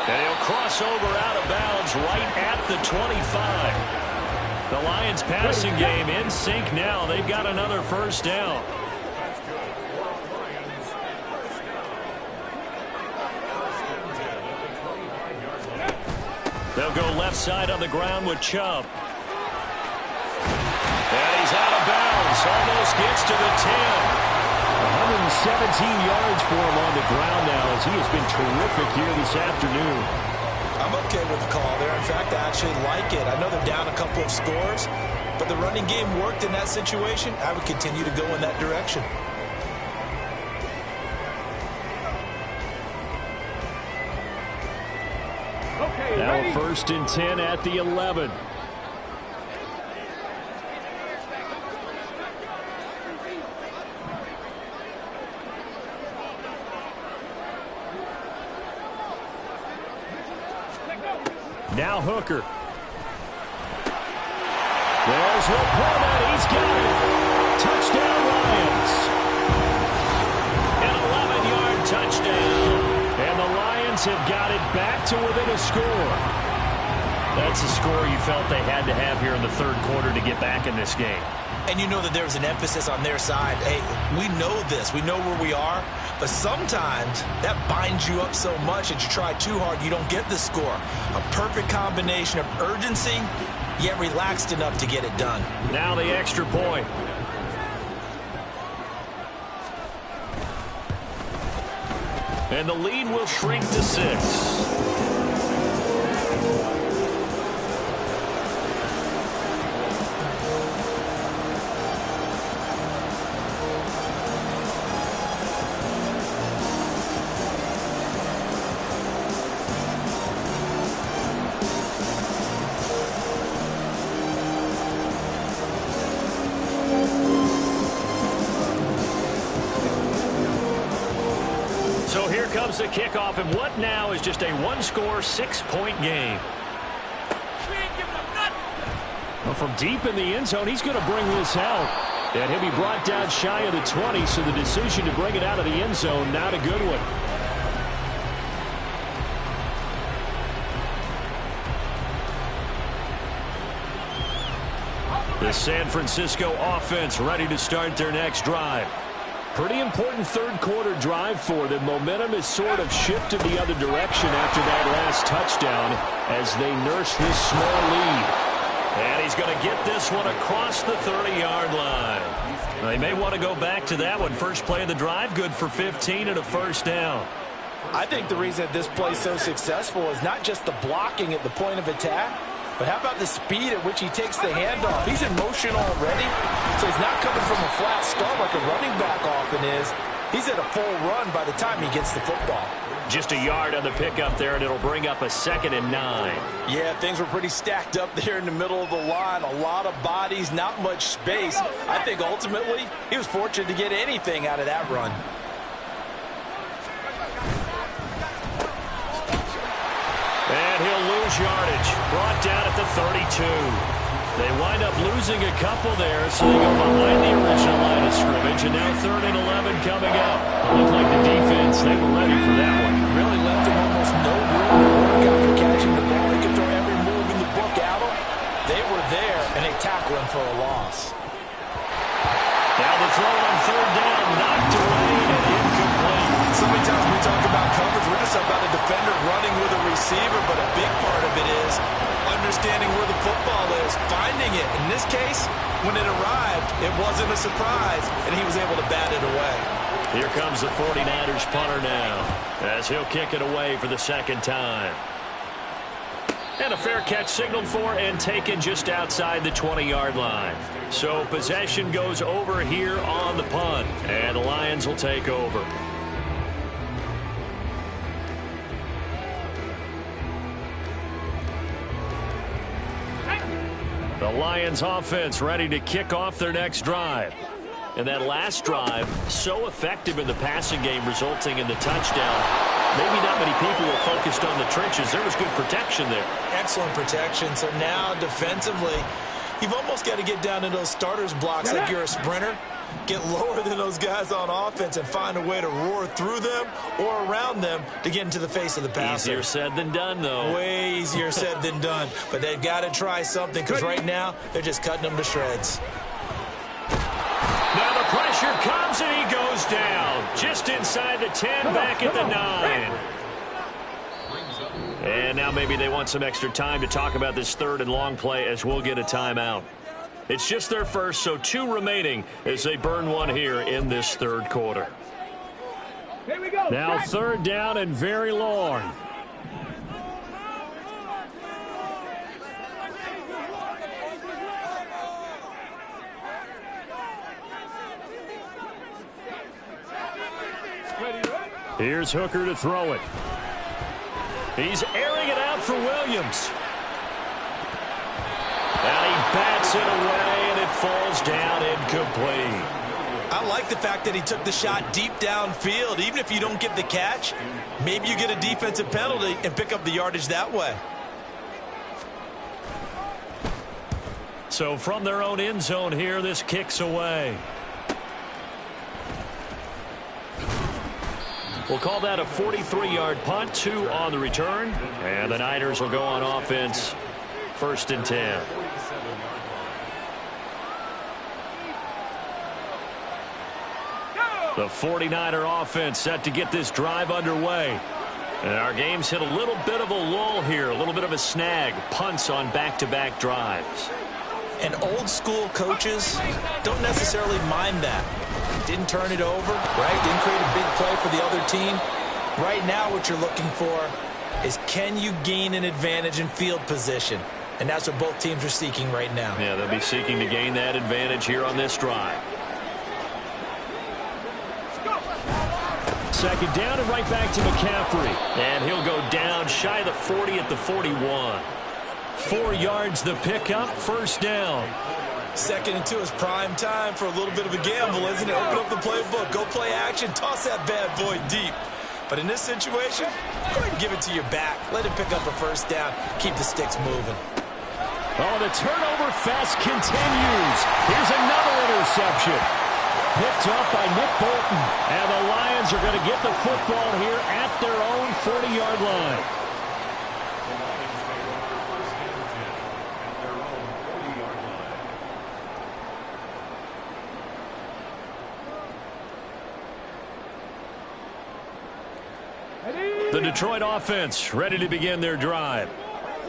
And he'll cross over out of bounds right at the 25. The Lions passing game in sync now. They've got another 1st down. They'll go left side on the ground with Chubb. And he's out of bounds. Almost gets to the 10. 117 yards for him on the ground now as he has been terrific here this afternoon. I'm okay with the call there. In fact, I actually like it. I know they're down a couple of scores, but the running game worked in that situation. I would continue to go in that direction. Okay, now ready? 1st and 10 at the 11. Now Hooker. There's Laporta. He's got it. Touchdown Lions. An 11-yard touchdown. And the Lions have got it back to within a score. That's a score you felt they had to have here in the third quarter to get back in this game. And you know that there was an emphasis on their side. Hey, we know this. We know where we are. But sometimes that binds you up so much that you try too hard, you don't get the score. A perfect combination of urgency, yet relaxed enough to get it done. Now the extra point. And the lead will shrink to 6. So here comes the kickoff, and what now is just a one-score, 6-point game. Well, from deep in the end zone, he's going to bring this out. And he'll be brought down shy of the 20, so the decision to bring it out of the end zone, not a good one. The San Francisco offense ready to start their next drive. Pretty important third quarter drive for them. Momentum has sort of shifted the other direction after that last touchdown as they nurse this small lead. And he's going to get this one across the 30-yard line. They may want to go back to that one. First play of the drive, good for 15 and a 1st down. I think the reason that this play is so successful is not just the blocking at the point of attack, but how about the speed at which he takes the handoff? He's in motion already, so he's not coming from a flat start like a running back often is. He's at a full run by the time he gets the football. Just a yard on the pickup there, and it'll bring up a 2nd and 9. Yeah, things were pretty stacked up there in the middle of the line. A lot of bodies, not much space. I think ultimately he was fortunate to get anything out of that run. And he'll lose yardage. Brought down at the 32. They wind up losing a couple there, so they go behind the original line of scrimmage, and now 3rd and 11 coming up. It looked like the defense, they were ready for that one. Really left him almost no room to work after catching the ball. He could throw every move in the book at him. They were there, and they tackle him for a loss. Now the throw on 3rd down, knocked away and incomplete. So many times we talk about coverage, we're just about a defender running with a receiver, but a big part of it is understanding where the football is, finding it. In this case, when it arrived, it wasn't a surprise, and he was able to bat it away. Here comes the 49ers punter now, as he'll kick it away for the 2nd time. And a fair catch signaled for and taken just outside the 20-yard line. So possession goes over here on the punt, and the Lions will take over. The Lions offense ready to kick off their next drive. And that last drive, so effective in the passing game, resulting in the touchdown. Maybe not many people were focused on the trenches. There was good protection there. Excellent protection. So now defensively, you've almost got to get down to those starters blocks like you're a sprinter. Get lower than those guys on offense and find a way to roar through them or around them to get into the face of the passer. Easier said than done, though. Way easier said than done. But they've got to try something because right now they're just cutting them to shreds. Now the pressure comes and he goes down. Just inside the 10, back at the 9. And now maybe they want some extra time to talk about this 3rd and long play as we'll get a timeout. It's just their first, so 2 remaining as they burn one here in this 3rd quarter. Here we go. Now 3rd down and very long. Here's Hooker to throw it. He's airing it out for Williams. And he bats it away, and it falls down incomplete. I like the fact that he took the shot deep downfield. Even if you don't get the catch, maybe you get a defensive penalty and pick up the yardage that way. So from their own end zone here, this kicks away. We'll call that a 43-yard punt, 2 on the return. And the Niners will go on offense, 1st and 10. The 49er offense set to get this drive underway. And our game's hit a little bit of a lull here, a little bit of a snag. Punts on back-to-back drives. And old-school coaches don't necessarily mind that. Didn't turn it over, right? Didn't create a big play for the other team. Right now what you're looking for is can you gain an advantage in field position? And that's what both teams are seeking right now. Yeah, they'll be seeking to gain that advantage here on this drive. 2nd down and right back to McCaffrey. And he'll go down shy of the 40 at the 41. 4 yards the pickup, 1st down. 2nd and 2 is prime time for a little bit of a gamble, isn't it? Open up the playbook, go play action, toss that bad boy deep. But in this situation, go ahead and give it to your back. Let him pick up a 1st down, keep the sticks moving. Oh, the turnover fest continues. Here's another interception. Picked up by Nick Bolton. And the Lions are going to get the football here at their own 40-yard line. The Detroit offense ready to begin their drive.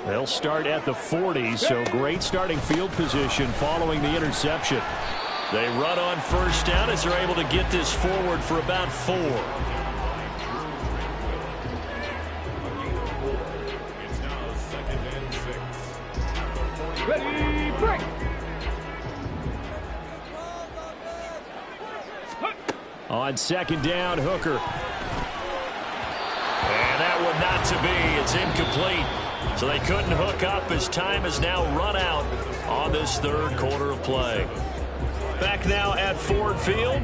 They'll start at the 40, so great starting field position following the interception. They run on 1st down as they're able to get this forward for about 4. On second down, Hooker. And that one not to be. It's incomplete. So they couldn't hook up as time has now run out on this third quarter of play. Back now at Ford Field.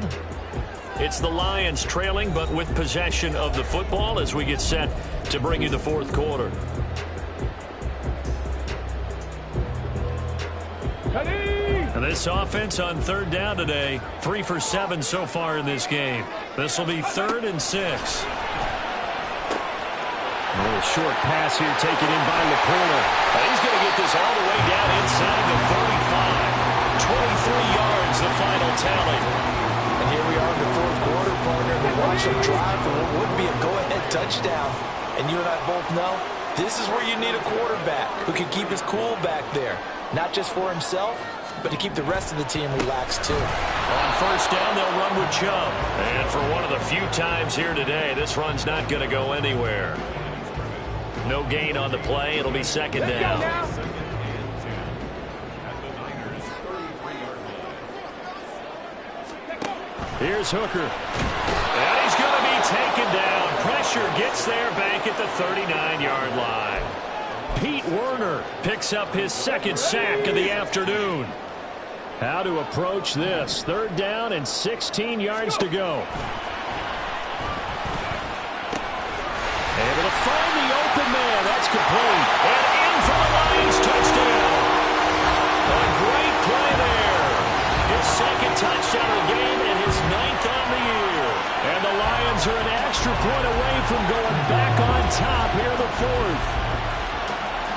It's the Lions trailing, but with possession of the football as we get set to bring you the fourth quarter. And this offense on third down today, 3 for 7 so far in this game. This will be 3rd and 6. A little short pass here taken in by Laporta. He's going to get this all the way down inside the 35. 23 yards, the final tally. And here we are in the fourth quarter, partner. We watch them drive for what would be a go-ahead touchdown. And you and I both know this is where you need a quarterback who can keep his cool back there. Not just for himself, but to keep the rest of the team relaxed too. On first down, they'll run with Chubb. And for one of the few times here today, this run's not going to go anywhere. No gain on the play. It'll be second down. Here's Hooker. And he's going to be taken down. Pressure gets there back at the 39-yard line. Pete Werner picks up his second sack of the afternoon. How to approach this. 3rd down and 16 yards to go. Able to find the open man. That's complete. And in for the Lions touchdown. A great play there. His second touchdown of the game and his 9th on the year. And the Lions are an extra point away from going back on top here in the 4th.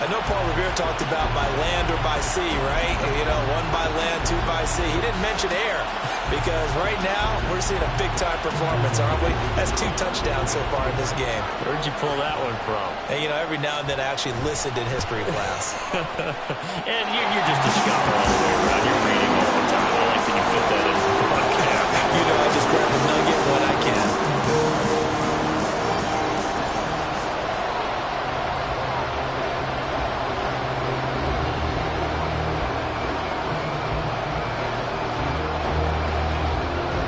I know Paul Revere talked about by land or by sea, right? You know, 1 by land, 2 by sea. He didn't mention air because right now we're seeing a big-time performance, aren't we? That's 2 touchdowns so far in this game. Where'd you pull that one from? And, you know, every now and then I actually listened in history class. And you're just a scholar all the way around. You're reading all the time. I like that you fit that in the podcast. You know, I just grab a nugget when I can.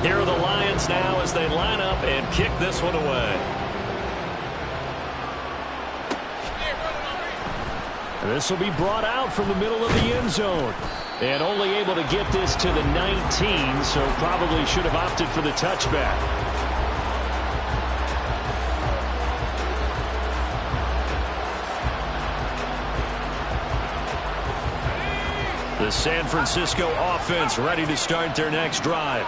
Here are the Lions now as they line up and kick this one away. And this will be brought out from the middle of the end zone. And only able to get this to the 19, so probably should have opted for the touchback. The San Francisco offense ready to start their next drive.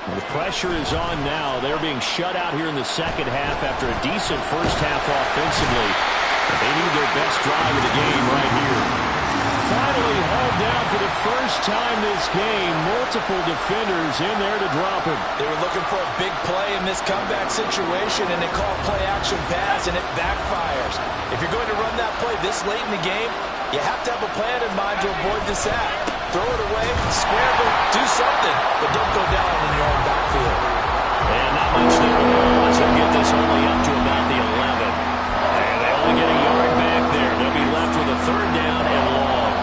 The pressure is on now. They're being shut out here in the second half after a decent first half offensively. They need their best drive of the game right here. Finally hauled down for the first time this game. Multiple defenders in there to drop him. They were looking for a big play in this comeback situation, and they call play action pass, and it backfires. If you're going to run that play this late in the game, you have to have a plan in mind to avoid the sack. Throw it away, scramble, do something, but don't go down in your own backfield. And not much there to go as they'll get this only up to about the 11. And they only get a yard back there. They'll be left with a 3rd down and long.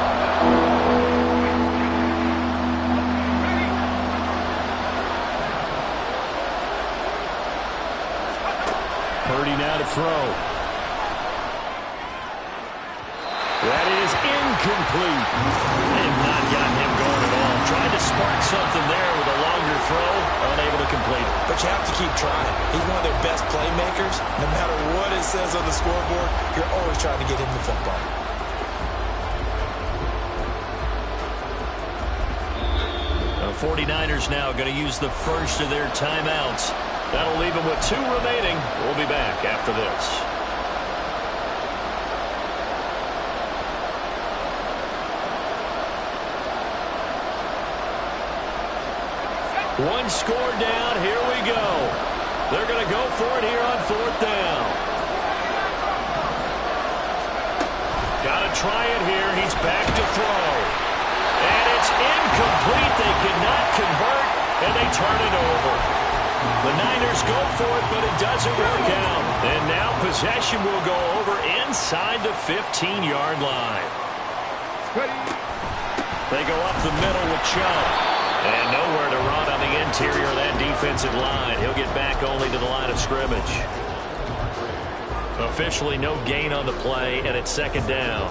Purdy now to throw. That is incomplete. They've not gotten him going at all. Tried to spark something there with a longer throw. Unable to complete it. But you have to keep trying. He's one of their best playmakers. No matter what it says on the scoreboard, you're always trying to get him the football. The 49ers now going to use the first of their timeouts. That'll leave them with 2 remaining. We'll be back after this. One score down. Here we go. They're going to go for it here on 4th down. Got to try it here. He's back to throw. And it's incomplete. They cannot convert, and they turn it over. The Niners go for it, but it doesn't work out. And now possession will go over inside the 15-yard line. They go up the middle with Chubb. And nowhere to run on the interior of that defense. offensive line. He'll get back only to the line of scrimmage. Officially no gain on the play, and it's second down.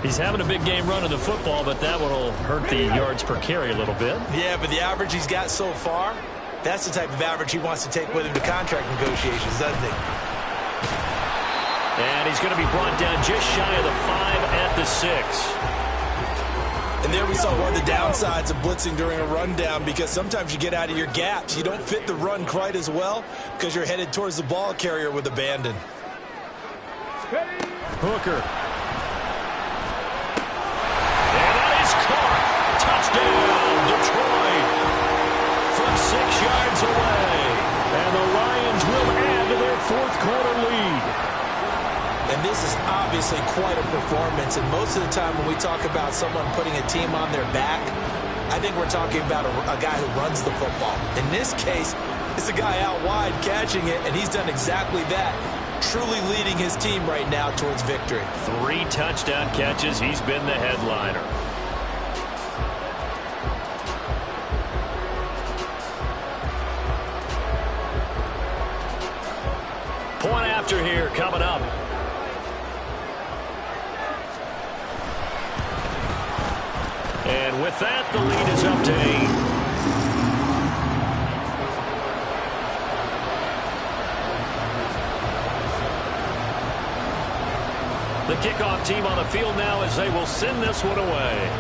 He's having a big game running the football, but that one will hurt the yards per carry a little bit. Yeah, but the average he's got so far, that's the type of average he wants to take with him to contract negotiations, doesn't he? And he's going to be brought down just shy of the 5 at the 6. And there we saw one of the downsides of blitzing during a rundown, because sometimes you get out of your gaps. You don't fit the run quite as well because you're headed towards the ball carrier with abandon. Hooker. Touchdown, Detroit, from 6 yards away. And the Lions will add to their fourth quarter lead. And this is obviously quite a performance. And most of the time when we talk about someone putting a team on their back, I think we're talking about a guy who runs the football. In this case, it's a guy out wide catching it, and he's done exactly that, truly leading his team right now towards victory. 3 touchdown catches. He's been the headliner. Point after here coming up. And with that, the lead is up to 8. The kickoff team on the field now as they will send this one away.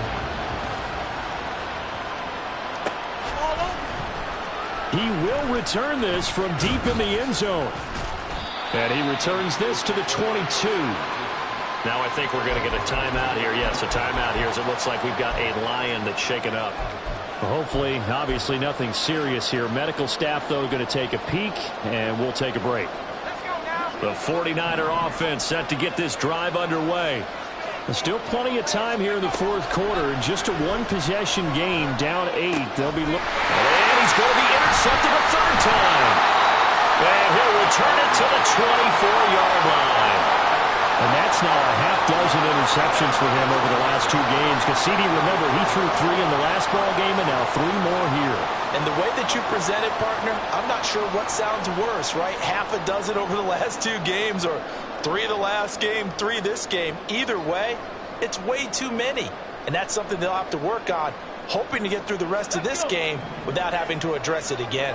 He will return this from deep in the end zone. And he returns this to the 22. Now I think we're going to get a timeout here. Yes, a timeout here as it looks like we've got a Lion that's shaken up. Well, hopefully, obviously nothing serious here. Medical staff, though, going to take a peek, and we'll take a break. The 49er offense set to get this drive underway. There's still plenty of time here in the fourth quarter. Just a one-possession game, down 8. They'll be looking. And he's going to be intercepted a third time. And he'll return it to the 24-yard line. And that's now a half-dozen interceptions for him over the last 2 games. Cassidy, remember, he threw 3 in the last ball game and now 3 more here. And the way that you present it, partner, I'm not sure what sounds worse, right? Half a dozen over the last 2 games, or 3 the last game, 3 this game. Either way, it's way too many. And that's something they'll have to work on, hoping to get through the rest of this game without having to address it again.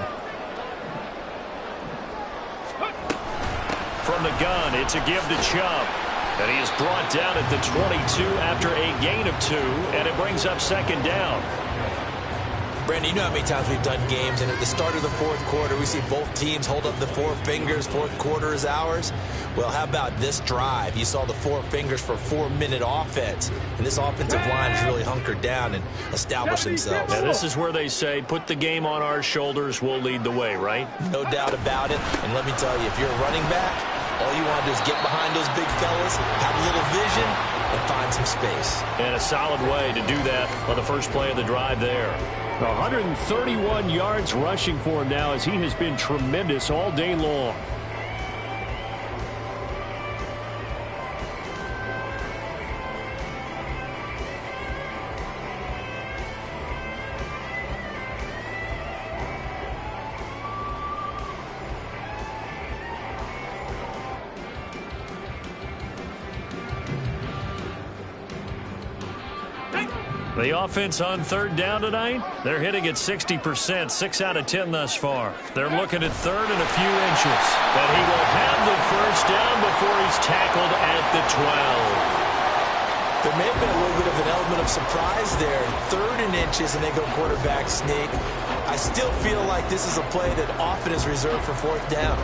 From the gun, it's a give to Chubb. And he is brought down at the 22 after a gain of 2, and it brings up second down. Brandon, you know how many times we've done games, and at the start of the fourth quarter, we see both teams hold up the 4 fingers, fourth quarter is ours. Well, how about this drive? You saw the 4 fingers for 4-minute offense, and this offensive line has really hunkered down and established themselves. Yeah, this is where they say, put the game on our shoulders, we'll lead the way, right? No doubt about it, and let me tell you, if you're a running back, all you want to do is get behind those big fellas, have a little vision, and find some space. And a solid way to do that on the first play of the drive there. 131 yards rushing for him now as he has been tremendous all day long. The offense on third down tonight, they're hitting at 60%, 6 out of 10 thus far. They're looking at third and a few inches. But he will have the first down before he's tackled at the 12. There may have been a little bit of an element of surprise there. Third and inches, and they go quarterback sneak. I still feel like this is a play that often is reserved for fourth down.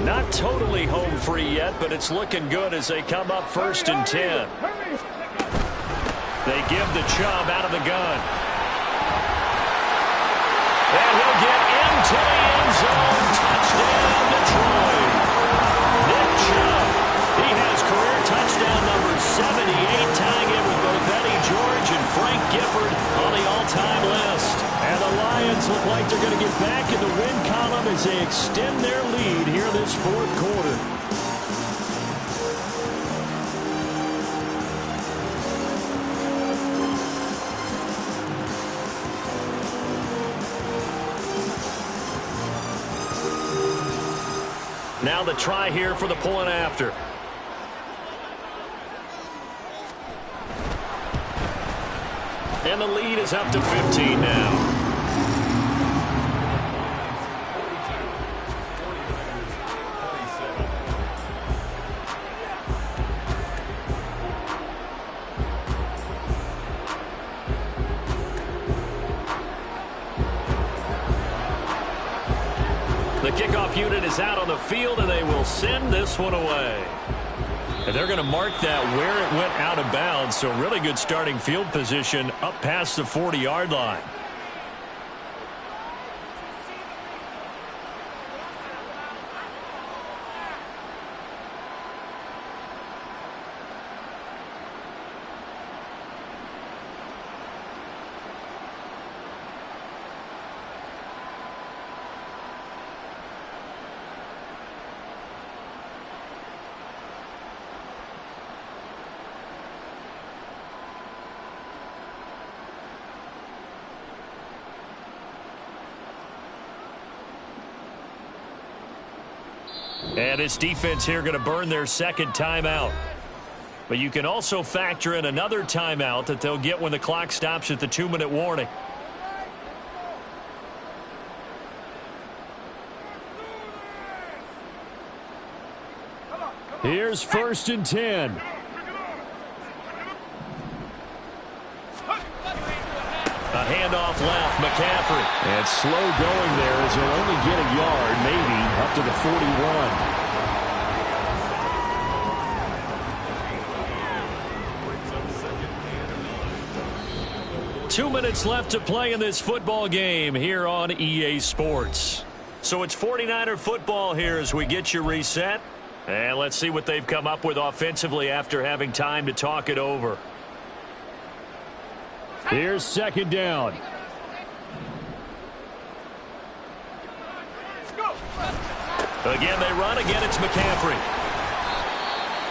Not totally home free yet, but it's looking good as they come up first and 10. They give the Chubb out of the gun. And he'll get into the end zone. Touchdown, Detroit. Nick Chubb. He has career touchdown number 78, tying it with both Eddie George and Frank Gifford on the all-time list. And the Lions look like they're going to get back in the win column as they extend their lead here this fourth quarter. Now the try here for the point after. And the lead is up to 15 now. The kickoff unit is out on the field, and they will send this one away. And they're going to mark that where it went out of bounds, so really good starting field position up past the 40-yard line. And this defense here going to burn their second timeout. But you can also factor in another timeout that they'll get when the clock stops at the 2-minute warning. Here's 1st and 10. A handoff left, McCaffrey. And slow going there as he'll only get a yard, maybe, up to the 41. 2 minutes left to play in this football game here on EA Sports. So it's 49er football here as we get you reset. And let's see what they've come up with offensively after having time to talk it over. Here's 2nd down. Again, they run. Again, it's McCaffrey.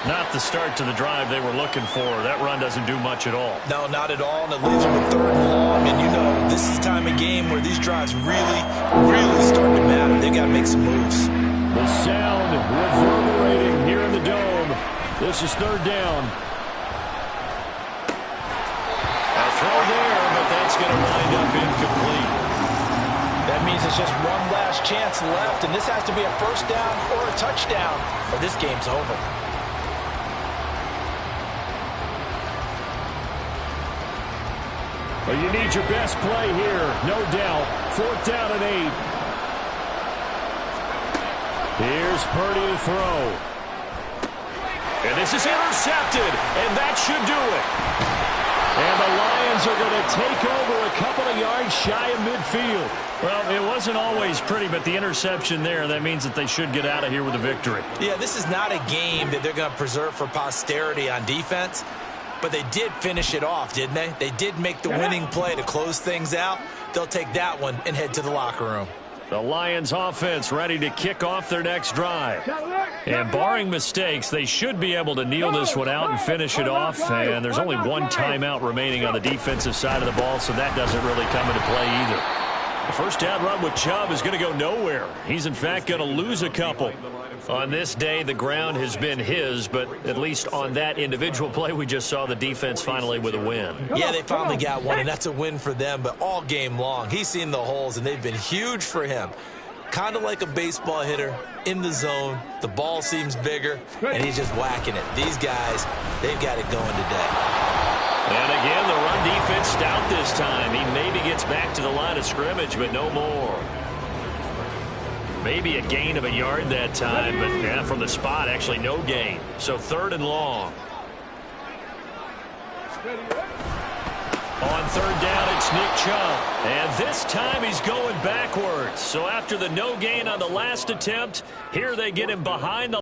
Not the start to the drive they were looking for. That run doesn't do much at all. No, not at all, and it leaves them with 3rd and long. And, you know, this is the time of game where these drives really start to matter. They've got to make some moves. The sound reverberating here in the dome. This is 3rd down. Throw there, but that's going to wind up incomplete. That means it's just one last chance left, and this has to be a 1st down or a touchdown, or this game's over. Well, you need your best play here, no doubt. 4th down and 8. Here's Purdy to throw. And this is intercepted, and that should do it. And the Lions are going to take over a couple of yards shy of midfield. Well, it wasn't always pretty, but the interception there, that means that they should get out of here with a victory. Yeah, this is not a game that they're going to preserve for posterity on defense, but they did finish it off, didn't they? They did make the winning play to close things out. They'll take that one and head to the locker room. The Lions offense ready to kick off their next drive. And barring mistakes, they should be able to kneel this one out and finish it off. And there's only one timeout remaining on the defensive side of the ball, so that doesn't really come into play either. The first down run with Chubb is going to go nowhere. He's, in fact, going to lose a couple. On this day, the ground has been his, but at least on that individual play, we just saw the defense finally with a win. Yeah, they finally got one, and that's a win for them, but all game long, he's seen the holes, and they've been huge for him. Kind of like a baseball hitter in the zone. The ball seems bigger, and he's just whacking it. These guys, they've got it going today. And again, the run defense stout this time. He maybe gets back to the line of scrimmage, but no more. Maybe a gain of a yard that time, but yeah, from the spot, actually no gain. So 3rd and long. On 3rd down, it's Nick Chubb. And this time he's going backwards. So after the no gain on the last attempt, here they get him behind the